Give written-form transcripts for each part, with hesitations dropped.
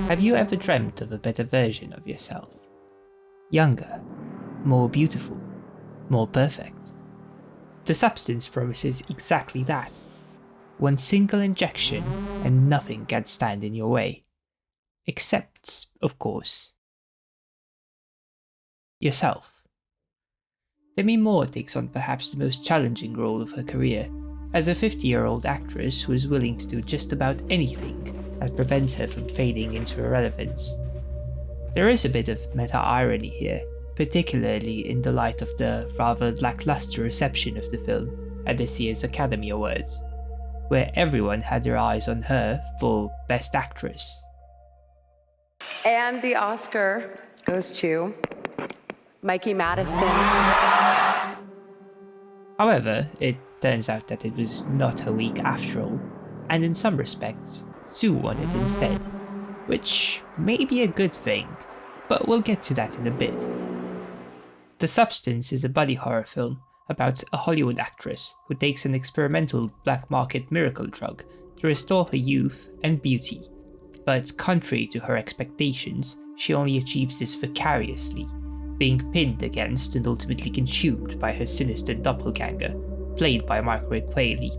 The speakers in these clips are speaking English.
Have you ever dreamt of a better version of yourself? Younger, more beautiful, more perfect. The substance promises exactly that. One single injection and nothing can stand in your way. Except, of course, yourself. Demi Moore takes on perhaps the most challenging role of her career, as a 50-year-old actress who is willing to do just about anything that prevents her from fading into irrelevance. There is a bit of meta-irony here, particularly in the light of the rather lackluster reception of the film at this year's Academy Awards, where everyone had their eyes on her for Best Actress. And the Oscar goes to Mikey Madison. However, it turns out that it was not her week after all, and in some respects, Sue won it instead, which may be a good thing, but we'll get to that in a bit. The Substance is a buddy horror film about a Hollywood actress who takes an experimental black market miracle drug to restore her youth and beauty. But contrary to her expectations, she only achieves this vicariously, being pinned against and ultimately consumed by her sinister doppelganger, played by Margaret Qualley.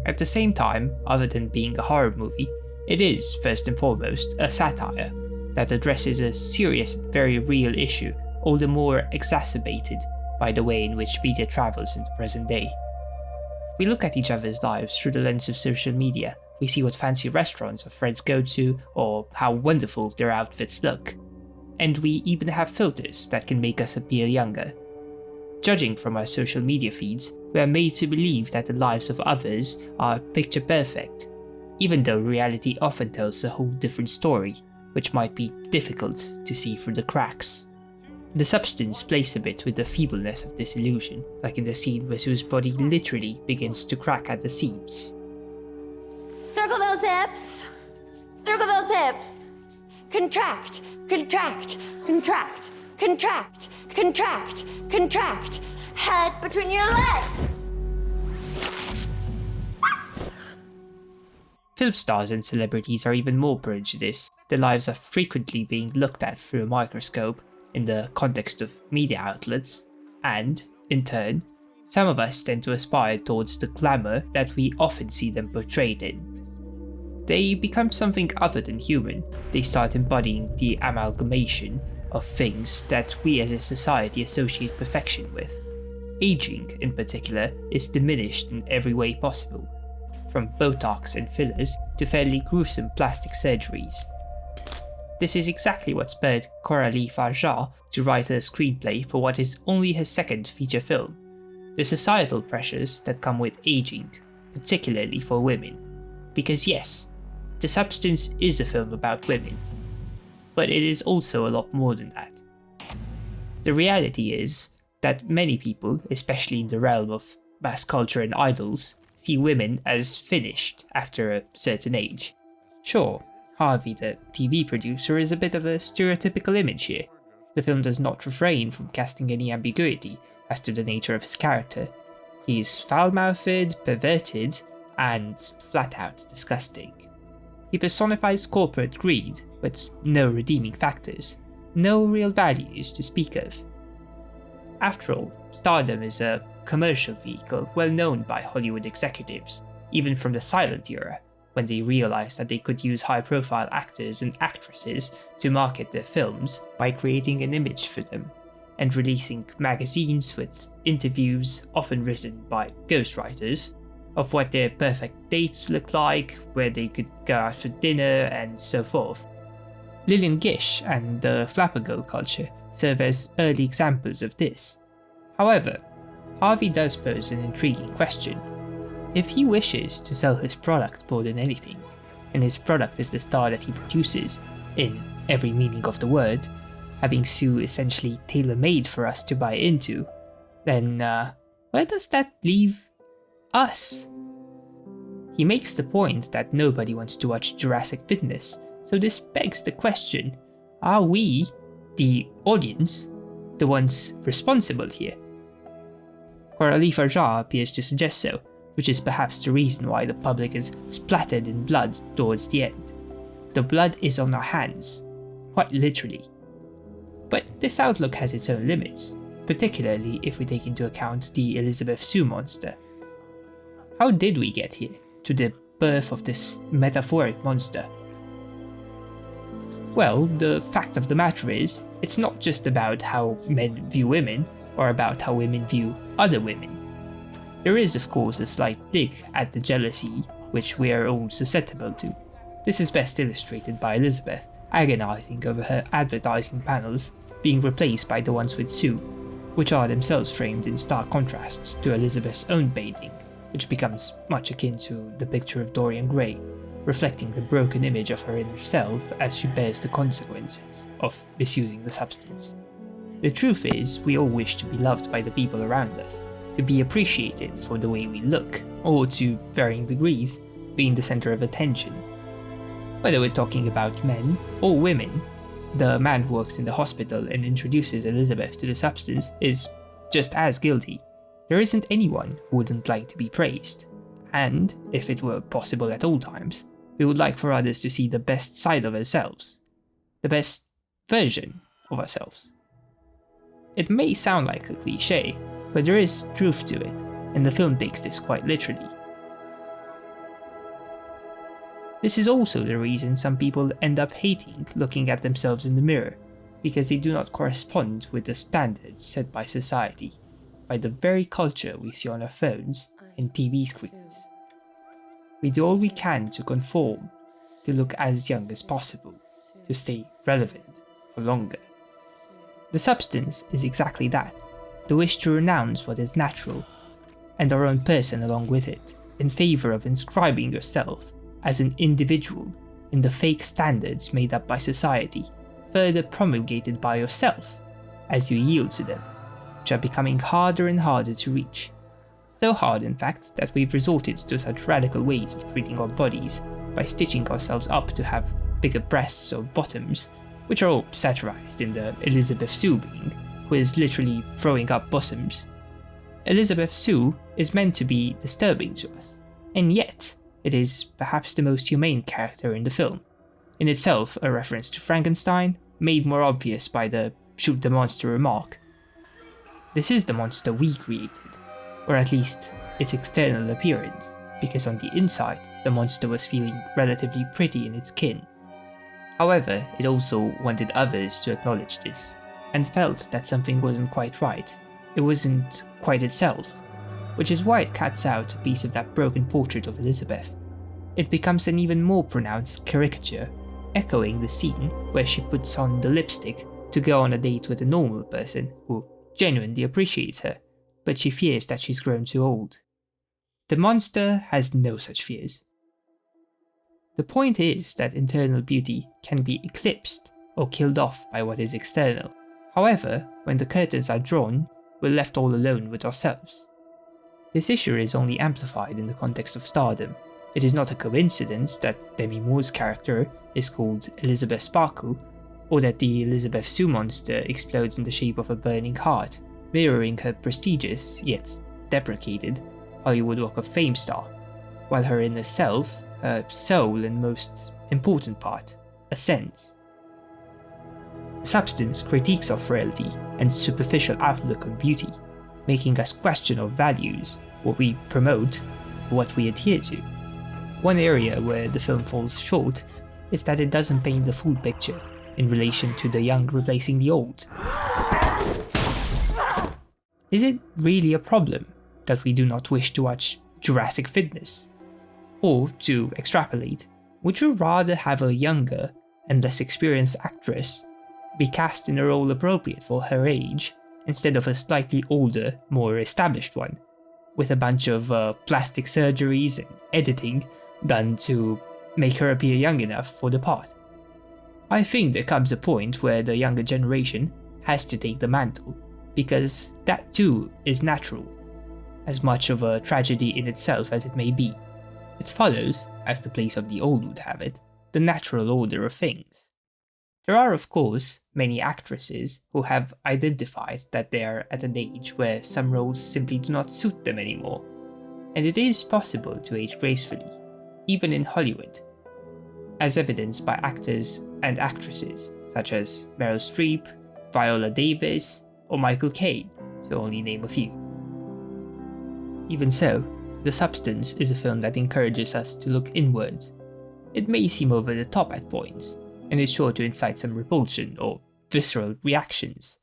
At the same time, other than being a horror movie, it is, first and foremost, a satire that addresses a serious and very real issue, all the more exacerbated by the way in which media travels in the present day. We look at each other's lives through the lens of social media. We see what fancy restaurants our friends go to, or how wonderful their outfits look. And we even have filters that can make us appear younger. Judging from our social media feeds, we are made to believe that the lives of others are picture perfect, even though reality often tells a whole different story, which might be difficult to see through the cracks. The Substance plays a bit with the feebleness of this illusion, like in the scene where Sue's body literally begins to crack at the seams. Circle those hips. Circle those hips. Contract, contract, contract, contract, contract, contract. Head between your legs. Film stars and celebrities are even more prone to this. Their lives are frequently being looked at through a microscope in the context of media outlets, and, in turn, some of us tend to aspire towards the glamour that we often see them portrayed in. They become something other than human. They start embodying the amalgamation of things that we as a society associate perfection with. Aging, in particular, is diminished in every way possible, from Botox and fillers to fairly gruesome plastic surgeries. This is exactly what spurred Coralie Fargeat to write a screenplay for what is only her second feature film. The societal pressures that come with aging, particularly for women. Because yes, The Substance is a film about women, but it is also a lot more than that. The reality is that many people, especially in the realm of mass culture and idols, see women as finished after a certain age. Sure, Harvey, the TV producer, is a bit of a stereotypical image here. The film does not refrain from casting any ambiguity as to the nature of his character. He is foul-mouthed, perverted, and flat-out disgusting. He personifies corporate greed, with no redeeming factors, no real values to speak of. After all, stardom is a commercial vehicle well known by Hollywood executives, even from the silent era, when they realized that they could use high-profile actors and actresses to market their films by creating an image for them, and releasing magazines with interviews, often written by ghostwriters, of what their perfect dates looked like, where they could go out for dinner, and so forth. Lillian Gish and the Flapper Girl culture serve as early examples of this. However, Harvey does pose an intriguing question. If he wishes to sell his product more than anything, and his product is the star that he produces, in every meaning of the word, having Sue essentially tailor-made for us to buy into, then where does that leave us? He makes the point that nobody wants to watch Jurassic Fitness, so this begs the question, are we, the audience, the ones responsible here? Coralie Fargeat appears to suggest so, which is perhaps the reason why the public is splattered in blood towards the end. the blood is on our hands, quite literally. But this outlook has its own limits, particularly if we take into account the Elizabeth Shue monster. How did we get here, to the birth of this metaphoric monster? Well, the fact of the matter is, it's not just about how men view women, or about how women view other women. There is, of course, a slight dig at the jealousy which we are all susceptible to. This is best illustrated by Elizabeth agonizing over her advertising panels being replaced by the ones with Shue, which are themselves framed in stark contrast to Elizabeth's own bathing, which becomes much akin to the picture of Dorian Gray, reflecting the broken image of her inner self as she bears the consequences of misusing the substance. The truth is, we all wish to be loved by the people around us, to be appreciated for the way we look, or to varying degrees, being the center of attention. Whether we're talking about men or women, the man who works in the hospital and introduces Elizabeth to the substance is just as guilty. There isn't anyone who wouldn't like to be praised, and, if it were possible at all times, we would like for others to see the best side of ourselves, the best version of ourselves. It may sound like a cliché, but there is truth to it, and the film takes this quite literally. This is also the reason some people end up hating looking at themselves in the mirror, because they do not correspond with the standards set by society, by the very culture we see on our phones and TV screens. We do all we can to conform, to look as young as possible, to stay relevant for longer. The substance is exactly that, the wish to renounce what is natural, and our own person along with it, in favor of inscribing yourself as an individual in the fake standards made up by society, further promulgated by yourself as you yield to them, which are becoming harder and harder to reach. So hard, in fact, that we've resorted to such radical ways of treating our bodies by stitching ourselves up to have bigger breasts or bottoms, which are all satirized in the Elizabeth Shue being, who is literally throwing up bosoms. Elizabeth Shue is meant to be disturbing to us, and yet it is perhaps the most humane character in the film, in itself a reference to Frankenstein, made more obvious by the shoot the monster remark. This is the monster we created, or at least its external appearance, because on the inside the monster was feeling relatively pretty in its skin. However, it also wanted others to acknowledge this, and felt that something wasn't quite right. It wasn't quite itself, which is why it cuts out a piece of that broken portrait of Elizabeth. It becomes an even more pronounced caricature, echoing the scene where she puts on the lipstick to go on a date with a normal person who genuinely appreciates her, but she fears that she's grown too old. The monster has no such fears. The point is that internal beauty can be eclipsed or killed off by what is external. However, when the curtains are drawn, we're left all alone with ourselves. This issue is only amplified in the context of stardom. It is not a coincidence that Demi Moore's character is called Elizabeth Sparkle, or that the Elizabeth Shue monster explodes in the shape of a burning heart, mirroring her prestigious, yet deprecated, Hollywood Walk of Fame star, while her inner self, her soul and most important part, ascends. The substance critiques our frailty and superficial outlook on beauty, making us question our values, what we promote, what we adhere to. One area where the film falls short is that it doesn't paint the full picture in relation to the young replacing the old. Is it really a problem that we do not wish to watch Jurassic Fitness? Or, to extrapolate, would you rather have a younger and less experienced actress be cast in a role appropriate for her age, instead of a slightly older, more established one, with a bunch of plastic surgeries and editing done to make her appear young enough for the part? I think there comes a point where the younger generation has to take the mantle, because that too is natural, as much of a tragedy in itself as it may be. It follows, as the place of the old would have it, the natural order of things. There are, of course, many actresses who have identified that they are at an age where some roles simply do not suit them anymore, and it is possible to age gracefully, even in Hollywood. as evidenced by actors and actresses such as Meryl Streep, Viola Davis, or Michael Caine, to only name a few. Even so, The Substance is a film that encourages us to look inwards. It may seem over the top at points, and is sure to incite some repulsion or visceral reactions,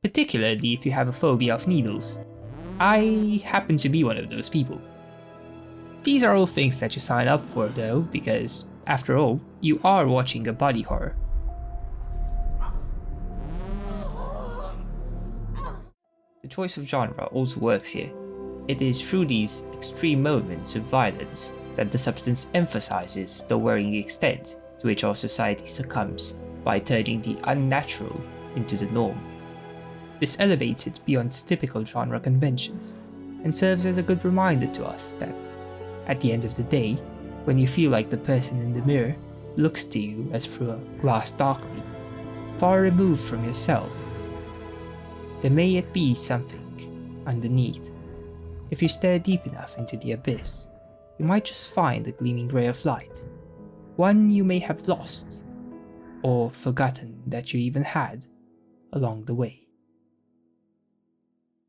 particularly if you have a phobia of needles. I happen to be one of those people. These are all things that you sign up for though, because, after all, you are watching a body horror. The choice of genre also works here. It is through these extreme moments of violence that The Substance emphasizes the worrying extent to which our society succumbs by turning the unnatural into the norm. This elevates it beyond typical genre conventions, and serves as a good reminder to us that, at the end of the day, when you feel like the person in the mirror looks to you as through a glass darkly, far removed from yourself, there may yet be something underneath. If you stare deep enough into the abyss, you might just find a gleaming ray of light, one you may have lost, or forgotten that you even had along the way.